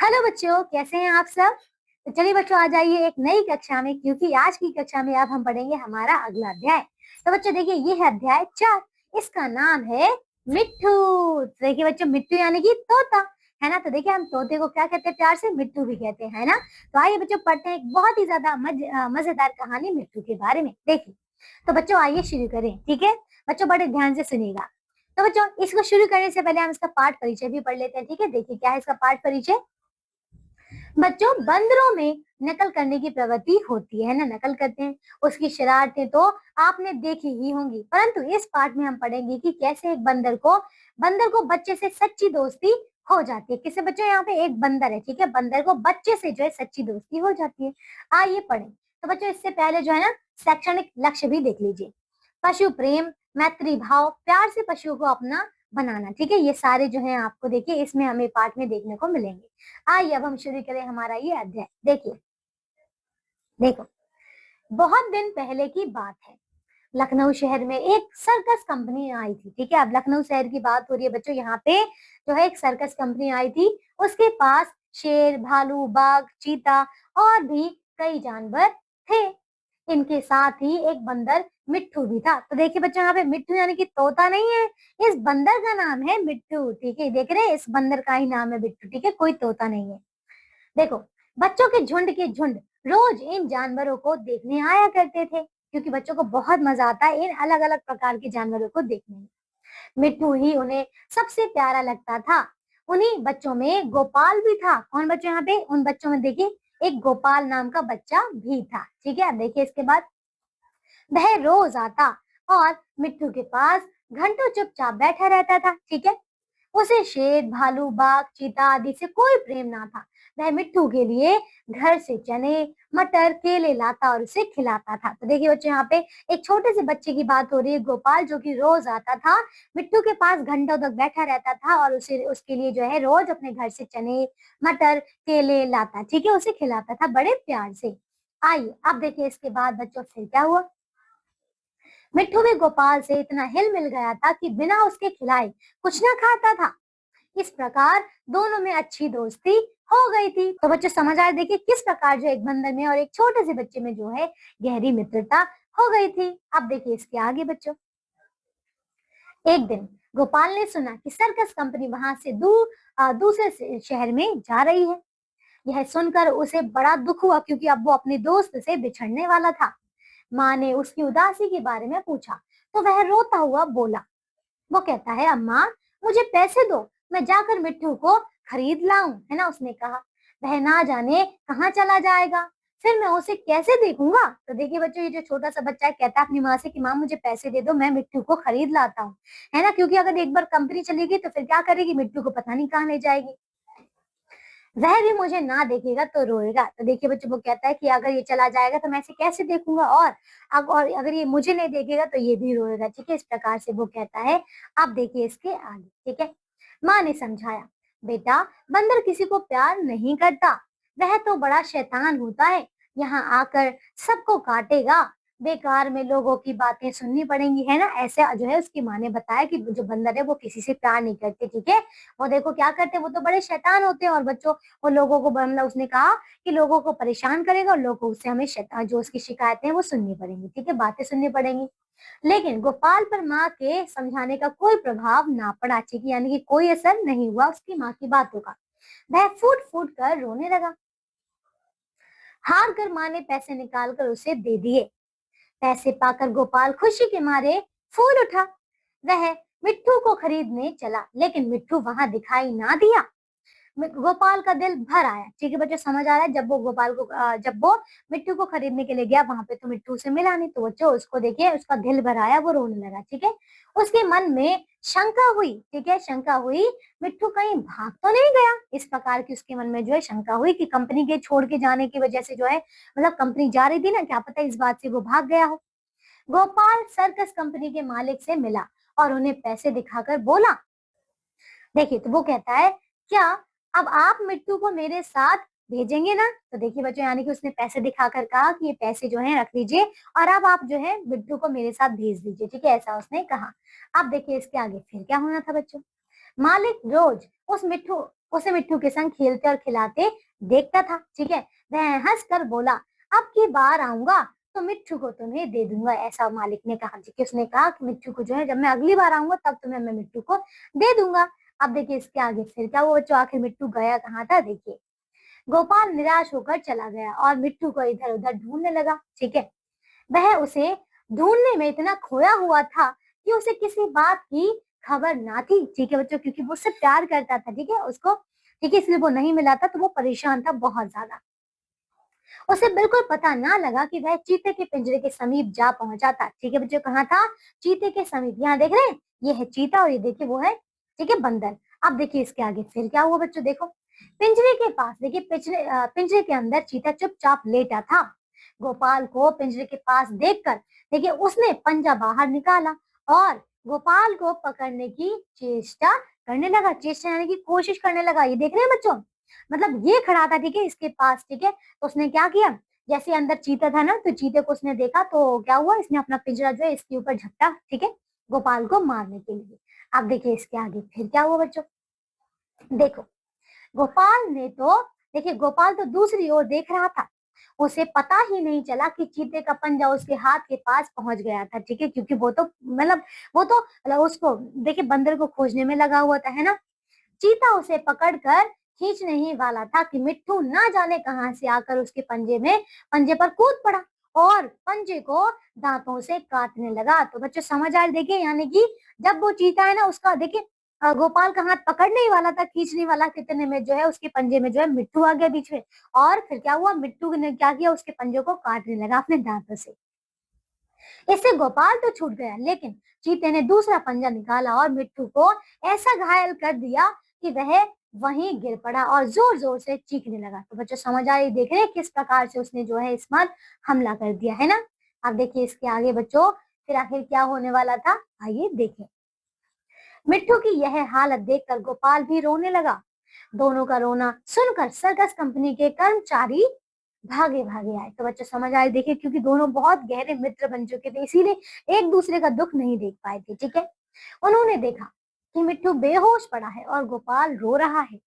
Hello बच्चों, कैसे हैं आप सब। तो चलिए बच्चों, आ जाइए एक नई कक्षा में, क्योंकि आज की कक्षा में अब हम पढ़ेंगे हमारा अगला अध्याय। तो बच्चों देखिए, ये है अध्याय 4। इसका नाम है मिट्ठू। तो देखिए बच्चों, मिट्टू यानी कि तोता, है ना। तो देखिए, हम तोते को क्या कहते हैं, प्यार से मिट्टू भी कहते हैं, है ना। तो आइए बच्चों, पढ़ते हैं एक बहुत ही ज्यादा मजेदार कहानी मिट्टू के बारे में। देखिए, तो बच्चों आइए शुरू करें, ठीक है। बच्चों बड़े ध्यान से सुनिएगा। तो बच्चों, इसको शुरू करने से पहले हम इसका पाठ परिचय भी पढ़ लेते हैं, ठीक है। देखिए क्या है इसका पाठ परिचय। बच्चों, बंदरों में नकल करने की प्रवृत्ति होती है ना, नकल करते हैं। उसकी शरारतें तो आपने देखी ही होंगी, परंतु इस पाठ में हम पढ़ेंगे कि कैसे एक बंदर को बच्चे से सच्ची दोस्ती हो जाती है। किसे बच्चों, यहाँ पे एक बंदर है, ठीक है। बंदर को बच्चे से जो है सच्ची दोस्ती हो जाती है। आइए पढ़ें। तो बच्चों, इससे पहले जो है ना, शैक्षणिक लक्ष्य भी देख लीजिए। पशु प्रेम, मैत्री भाव, प्यार से पशुओं को अपना बनाना, ठीक है। ये सारे जो है आपको देखिए इसमें हमें पाठ में देखने को मिलेंगे। आइए अब हम शुरू करें हमारा ये अध्याय। देखिए, देखो, बहुत दिन पहले की बात है। लखनऊ शहर में एक सर्कस कंपनी आई थी, ठीक है। अब लखनऊ शहर की बात हो रही है बच्चों, यहाँ पे जो है एक सर्कस कंपनी आई थी। उसके पास शेर, भालू, बाघ, चीता और भी कई जानवर थे। इनके साथ ही एक बंदर मिट्ठू भी था। तो देखिए बच्चों, यहाँ पे मिट्ठू यानी कि तोता नहीं है, इस बंदर का नाम है मिट्ठू, ठीक है। देख रहे हैं, इस बंदर का ही नाम है मिट्ठू, ठीक है, कोई तोता नहीं है। देखो, बच्चों के झुंड रोज इन जानवरों को देखने आया करते थे, क्योंकि बच्चों को बहुत मजा आता है इन अलग अलग प्रकार के जानवरों को देखने में। मिट्टू ही उन्हें सबसे प्यारा लगता था। उन्हीं बच्चों में गोपाल भी था। कौन बच्चों, यहाँ पे उन बच्चों में देखिए एक गोपाल नाम का बच्चा भी था, ठीक है। अब देखिए इसके बाद, वह रोज आता और मिट्टू के पास घंटों चुपचाप बैठा रहता था, ठीक है। उसे शेर, भालू, बाघ, चीता आदि से कोई प्रेम ना था। वह मिट्टू के लिए घर से चने, मटर, केले लाता और उसे खिलाता था। तो देखिए बच्चों, यहाँ पे एक छोटे से बच्चे की बात हो रही है, गोपाल, जो कि रोज आता था, मिट्टू के पास घंटों तक बैठा रहता था और उसे उसके लिए जो है रोज अपने घर से चने, मटर, केले लाता, ठीक है, उसे खिलाता था बड़े प्यार से। आइए अब देखिए इसके बाद बच्चों फिर क्या हुआ। मिट्टू भी गोपाल से इतना हिल मिल गया था कि बिना उसके खिलाए कुछ ना खाता था। इस प्रकार दोनों में अच्छी दोस्ती हो गई थी। तो बच्चे समझ आए, देखिए किस प्रकार जो एक बंदर में और एक छोटे से बच्चे में जो है गहरी मित्रता हो गई थी। अब देखिए इसके आगे बच्चों। एक दिन गोपाल ने सुना कि सर्कस कंपनी वहां से दूसरे शहर में जा रही है। यह सुनकर उसे बड़ा दुख हुआ, क्योंकि अब वो अपने दोस्त से बिछड़ने वाला था। माँ ने उसकी उदासी के बारे में पूछा तो वह रोता हुआ बोला। वो कहता है, अम्मा मुझे पैसे दो, मैं जाकर मिट्टू को खरीद लाऊं, है ना। उसने कहा, वह ना जाने कहाँ चला जाएगा, फिर मैं उसे कैसे देखूंगा। तो देखिए बच्चों, ये जो छोटा सा बच्चा है, कहता है अपनी माँ से कि माँ मुझे पैसे दे दो, मैं मिट्टू को खरीद लाता हूँ, है ना। क्योंकि अगर एक बार कंपनी चली गई तो फिर क्या करेगी, मिट्टू को पता नहीं कहाँ ले जाएगी। वह भी मुझे ना देखेगा तो रोएगा। तो देखिए बच्चों, वो कहता है कि अगर ये चला जाएगा तो मैं इसे कैसे देखूंगा, और अगर ये मुझे नहीं देखेगा तो ये भी रोएगा, ठीक है। इस प्रकार से वो कहता है। अब देखिए इसके आगे, ठीक है। माँ ने समझाया, बेटा बंदर किसी को प्यार नहीं करता, वह तो बड़ा शैतान होता है, यहाँ आकर सबको काटेगा, बेकार में लोगों की बातें सुननी पड़ेंगी, है ना। ऐसे जो है उसकी माँ ने बताया कि जो बंदर है वो किसी से प्यार नहीं करते, ठीक है। वो देखो क्या करते हैं, वो तो बड़े शैतान होते हैं, और बच्चों वो लोगों को, मतलब उसने कहा कि लोगों को परेशान करेगा और लोगों से हमें जो उसकी शिकायतें हैं वो सुननी पड़ेंगी, ठीक है, बातें सुननी पड़ेंगी। लेकिन गोपाल पर माँ के समझाने का कोई प्रभाव ना पड़ा, ठीक है, यानी कि कोई असर नहीं हुआ उसकी माँ की बातों का। वह फूट फूट कर रोने लगा। हार कर माँ ने पैसे निकाल कर उसे दे दिए। पैसे पाकर गोपाल खुशी के मारे फूल उठा। वह मिट्टू को खरीदने चला, लेकिन मिट्टू वहां दिखाई ना दिया। गोपाल का दिल भर आया, ठीक है बच्चों, समझ आ रहा है। जब वो मिट्टू को खरीदने के लिए गया वहां पे तो मिट्टू से मिला नहीं, तो बच्चों उसको देखिए उसका दिल भर आया, वो रोने लगा, ठीक है। उसके मन में शंका हुई, ठीक है, शंका हुई, मिट्टू कहीं भाग तो नहीं गया। इस प्रकार की उसके मन में जो है शंका हुई कि कंपनी के छोड़ के जाने की वजह से जो है, मतलब कंपनी जा रही थी ना, क्या पता इस बात से वो भाग गया हो। गोपाल सर्कस कंपनी के मालिक से मिला और उन्हें पैसे दिखाकर बोला। देखिए, तो वो कहता है, क्या अब आप मिट्टू को मेरे साथ भेजेंगे ना। तो देखिए बच्चों, यानी कि उसने पैसे दिखाकर कहा कि ये पैसे जो है रख लीजिए और अब आप जो है मिट्टू को मेरे साथ भेज दीजिए, ठीक है, ऐसा उसने कहा। अब देखिए इसके आगे फिर क्या होना था बच्चों। मालिक रोज उसे मिट्टू के संग खेलते और खिलाते देखता था। ठीक है, वह हंसकर बोला, अब की बार आऊंगा तो मिट्टू को तुम्हें दे दूंगा, ऐसा मालिक ने कहा। ठीक है, उसने कहा कि मिट्टू को जो है जब मैं अगली बार आऊंगा तब तुम्हें मैं मिट्टू को दे दूंगा। अब देखिए इसके आगे फिर क्या हुआ बच्चों, आखिर मिट्टू गया कहाँ था। देखिए गोपाल निराश होकर चला गया और मिट्टू को इधर उधर ढूंढने लगा। ठीक है, वह उसे ढूंढने में इतना खोया हुआ था कि उसे किसी बात की खबर ना थी। ठीक है बच्चों, क्योंकि वो उससे प्यार करता था। ठीक है, उसको ठीक है इसलिए वो नहीं मिला था, तो वो परेशान था बहुत ज्यादा। उसे बिल्कुल पता ना लगा कि वह चीते के पिंजरे के समीप जा पहुंचा था। ठीक है बच्चों, कहाँ था, चीते के समीप। यहाँ देख रहे हैं, ये है चीता और ये देखिए वो है ठीक है बंदर। अब देखिए इसके आगे फिर क्या हुआ बच्चों, देखो पिंजरे के पास देखिए पिंजरे के अंदर चीता चुपचाप लेटा था। गोपाल को पिंजरे के पास देखकर देखिए उसने पंजा बाहर निकाला और गोपाल को पकड़ने की चेष्टा करने लगा। चेष्टा यानी कि कोशिश करने लगा। ये देख रहे हैं बच्चों, मतलब ये खड़ा था ठीक है इसके पास। ठीक है, तो उसने क्या किया, जैसे अंदर चीता था ना, तो चीते को उसने देखा तो क्या हुआ, इसने अपना पिंजरा जो है इसके ऊपर झपटा। ठीक है, गोपाल को मारने के लिए। अब देखिए इसके आगे फिर क्या हुआ बच्चों, देखो गोपाल ने तो देखिए गोपाल तो दूसरी ओर देख रहा था। उसे पता ही नहीं चला कि चीते का पंजा उसके हाथ के पास पहुंच गया था। ठीक है, क्योंकि वो तो उसको देखिए बंदर को खोजने में लगा हुआ था, है ना। चीता उसे पकड़कर खींचने ही वाला था कि मिट्टू ना जाने कहां से आकर उसके पंजे पर कूद पड़ा और पंजे को दांतों से काटने लगा। तो बच्चों समझ आ रही, देखिए यानी कि जब वो चीता है ना उसका देखिए गोपाल का हाथ पकड़ने ही वाला था, खींचने वाला, कितने में जो है उसके पंजे में जो है मिट्टू आ गया बीच में। और फिर क्या हुआ, मिट्टू ने क्या किया, उसके पंजों को काटने लगा अपने दांतों से। इससे गोपाल तो छूट गया, लेकिन चीते ने दूसरा पंजा निकाला और मिट्टू को ऐसा घायल कर दिया कि वह वहीं गिर पड़ा और जोर जोर से चीखने लगा। तो बच्चों समझ आ रही, देख रहे हैं किस प्रकार से उसने जो है इस पर हमला कर दिया, है ना। अब देखिए इसके आगे बच्चों फिर आखिर क्या होने वाला था, आइए देखें। मिट्टू की यह हालत देखकर गोपाल भी रोने लगा। दोनों का रोना सुनकर सर्कस कंपनी के कर्मचारी भागे भागे आए। तो बच्चों समझ आए, देखिए क्योंकि दोनों बहुत गहरे मित्र बन चुके थे, इसीलिए एक दूसरे का दुख नहीं देख पाए थे। ठीक है, उन्होंने देखा कि मिट्टू बेहोश पड़ा है और गोपाल रो रहा है।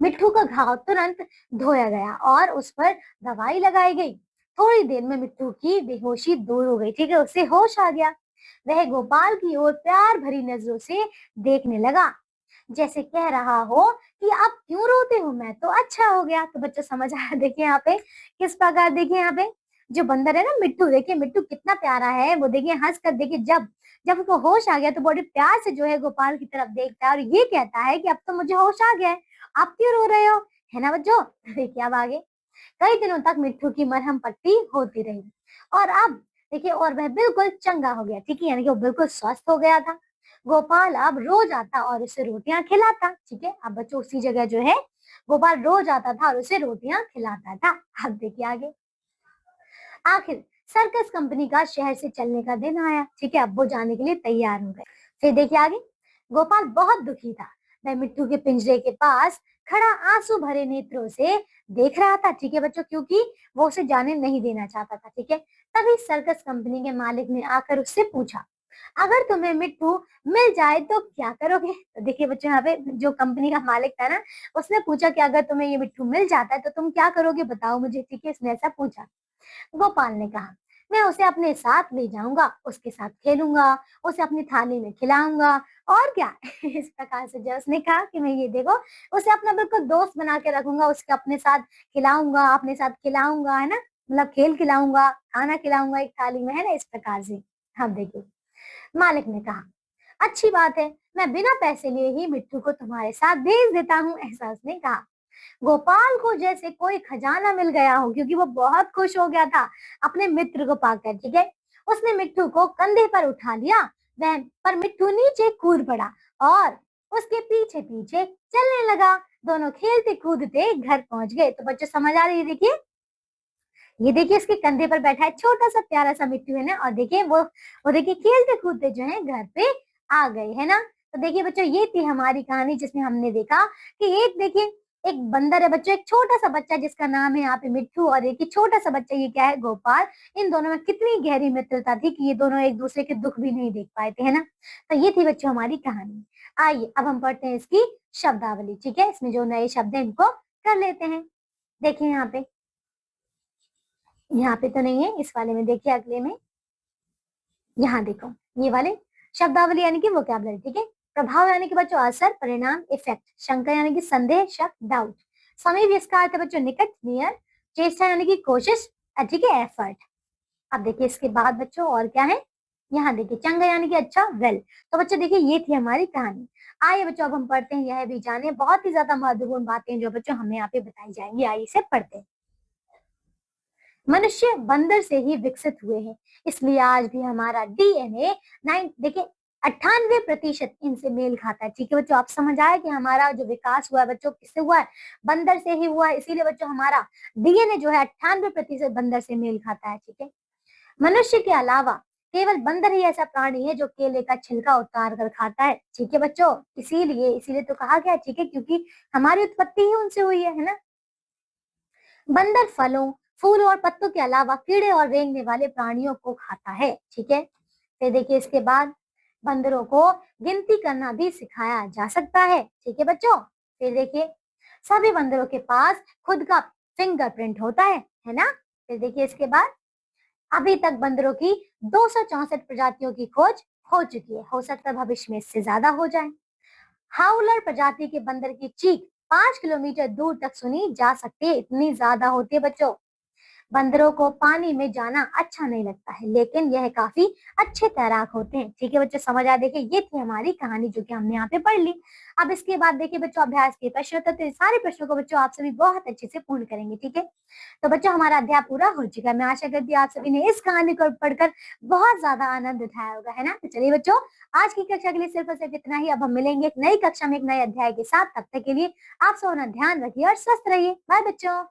मिट्टू का घाव तुरंत धोया गया और उस पर दवाई लगाई गई। थोड़ी देर में मिट्टू की बेहोशी दूर हो गई। ठीक है, उसे होश आ गया। वह गोपाल की ओर प्यार भरी नजरों से देखने लगा, जैसे कह रहा हो कि आप क्यों रोते हो, मैं तो अच्छा हो गया। तो बच्चा समझ आया, देखिए यहाँ पे किस प्रकार, देखिए यहाँ पे जो बंदर है ना मिट्टू, देखिए मिट्टू कितना प्यारा है। वो देखिए हंस कर, देखिए जब जब उसको होश आ गया तो बड़े प्यार से जो है गोपाल की तरफ देखता है और ये कहता है कि अब तो मुझे होश आ गया है, आप क्यों रो रहे हो, है ना बच्चों। देखिए अब आगे कई दिनों तक मिट्टू की मरहम पट्टी होती रही और अब देखिए और वह बिल्कुल चंगा हो गया। ठीक है, यानी कि वो बिल्कुल स्वस्थ हो गया था। गोपाल अब रोज आता और उसे रोटियां खिलाता। ठीक है, अब बच्चों उसी जगह जो है गोपाल रोज आता था और उसे रोटियां खिलाता था। अब देखिए आगे, आखिर सर्कस कंपनी का शहर से चलने का दिन आया। ठीक है, अब वो जाने के लिए तैयार हो गए। फिर देखिए आगे, गोपाल बहुत दुखी था। वह मिट्टू के पिंजरे के पास खड़ा आंसू भरे नेत्रों से देख रहा था। ठीक है बच्चों, क्योंकि वो उसे जाने नहीं देना चाहता था। ठीक है, तभी सर्कस कंपनी के मालिक ने आकर उससे पूछा, अगर तुम्हें मिट्टू मिल जाए तो क्या करोगे। तो देखिए बच्चों यहाँ पे जो कंपनी का मालिक था ना, उसने पूछा कि अगर तुम्हें ये मिट्टू मिल जाता है तो तुम क्या करोगे, बताओ मुझे। ठीक है, इसने ऐसा पूछा। गोपाल ने कहा, मैं उसे अपने साथ ले जाऊंगा, उसके साथ खेलूंगा, उसे अपनी थाली में खिलाऊंगा और क्या। इस प्रकार से जो उसने कहा कि मैं ये देखो उसे अपना बिल्कुल दोस्त बना के रखूंगा, उसके अपने साथ खिलाऊंगा, अपने साथ खिलाऊंगा, है ना, मतलब खेल खिलाऊंगा, खाना खिलाऊंगा एक थाली में, है ना, इस प्रकार से। हाँ देखिए मालिक ने कहा, अच्छी बात है, मैं बिना पैसे लिए ही मिट्टू को तुम्हारे साथ भेज देता हूँ, ऐसा उसने कहा। गोपाल को जैसे कोई खजाना मिल गया हो, क्योंकि वो बहुत खुश हो गया था अपने मित्र को पाकर। ठीक है, उसने मिट्टू को कंधे पर उठा लिया, वह पर मिट्टू नीचे कूद पड़ा और उसके पीछे पीछे चलने लगा। दोनों खेलते कूदते घर पहुंच गए। तो बच्चों समझ आ रही है, देखिए ये देखिए इसके कंधे पर बैठा है छोटा सा प्यारा सा मिट्टू, है ना, और देखिए वो देखिए खेलते कूदते जो है घर पे आ गए, है ना। तो देखिए बच्चों ये थी हमारी कहानी, जिसमें हमने देखा कि एक देखिए एक बंदर है बच्चों, एक छोटा सा बच्चा जिसका नाम है यहाँ पे मिट्ठू, और एक ही छोटा सा बच्चा ये क्या है, गोपाल। इन दोनों में कितनी गहरी मित्रता थी कि ये दोनों एक दूसरे के दुख भी नहीं देख पाए थे, है ना। तो ये थी बच्चों हमारी कहानी। आइए अब हम पढ़ते हैं इसकी शब्दावली। ठीक है, इसमें जो नए शब्द है इनको कर लेते हैं। देखिए यहाँ पे तो नहीं है, इस वाले में देखिए, अगले में यहाँ देखो, ये वाले शब्दावली यानी कि वोकैबुलरी। ठीक है, प्रभाव यानी कि बच्चों असर, परिणाम, इफेक्ट। शंका यानी कि संदेह, शक, डाउट। समीप इसका अर्थ है बच्चों निकट, नियर। चेष्टा यानी कि कोशिश, ठीक है, एफर्ट। अब देखिए इसके बाद बच्चों और क्या है, यहाँ देखिए चंगा यानी कि अच्छा, वेल। तो बच्चों देखिए ये थी हमारी कहानी। आइए बच्चों अब हम पढ़ते हैं, यह भी जाने बहुत ही ज्यादा महत्वपूर्ण बातें जो बच्चों हमें यहाँ पे बताई जाएंगी। आइए इसे पढ़ते हैं। मनुष्य बंदर से ही विकसित हुए हैं, इसलिए आज भी हमारा डीएनए 9 देखिए 98% इनसे मेल खाता है। ठीक है बच्चों, आप समझ आए कि हमारा जो विकास हुआ है बच्चों किससे हुआ है, बंदर से ही हुआ है। इसीलिए बच्चों हमारा डीएनए जो है 98% बंदर से मेल खाता है। ठीक है, मनुष्य के अलावा केवल बंदर ही ऐसा प्राणी है जो केले का छिलका उतार कर खाता है। ठीक है बच्चों, इसीलिए इसीलिए तो कहा गया, ठीक है, क्योंकि हमारी उत्पत्ति ही उनसे हुई है ना। बंदर फलों, फूल और पत्तों के अलावा कीड़े और रेंगने वाले प्राणियों को खाता है। ठीक है, फिर देखिए इसके बाद बंदरों को गिनती करना भी सिखाया जा सकता है। ठीक है बच्चों, फिर देखिए सभी बंदरों के पास खुद का फिंगरप्रिंट होता है ना। फिर देखिए इसके बाद अभी तक बंदरों की 264 प्रजातियों की खोज हो चुकी है, हो सकता है भविष्य में इससे ज्यादा हो जाए। हाउलर प्रजाति के बंदर की चीख 5 किलोमीटर दूर तक सुनी जा सकती है, इतनी ज्यादा होती है बच्चों। बंदरों को पानी में जाना अच्छा नहीं लगता है, लेकिन यह काफी अच्छे तैराक होते हैं। ठीक है बच्चों, समझ आया। देखिए ये थी हमारी कहानी जो कि हमने यहाँ पे पढ़ ली। अब इसके बाद देखिए बच्चों अभ्यास के प्रश्न, तो सारे प्रश्नों को बच्चों आप सभी बहुत अच्छे से पूर्ण करेंगे। ठीक है, तो बच्चों हमारा अध्याय पूरा हो चुका है। मैं आशा करती हूँ आप सभी ने इस कहानी को पढ़कर बहुत ज्यादा आनंद उठाया होगा, है ना। तो चलिए बच्चों, आज की कक्षा के लिए सिर्फ और सिर्फ इतना ही। अब हम मिलेंगे एक नई कक्षा में एक नए अध्याय के साथ। तब तक के लिए आप सब अपना ध्यान रखिए और स्वस्थ रहिए। बाय बच्चों।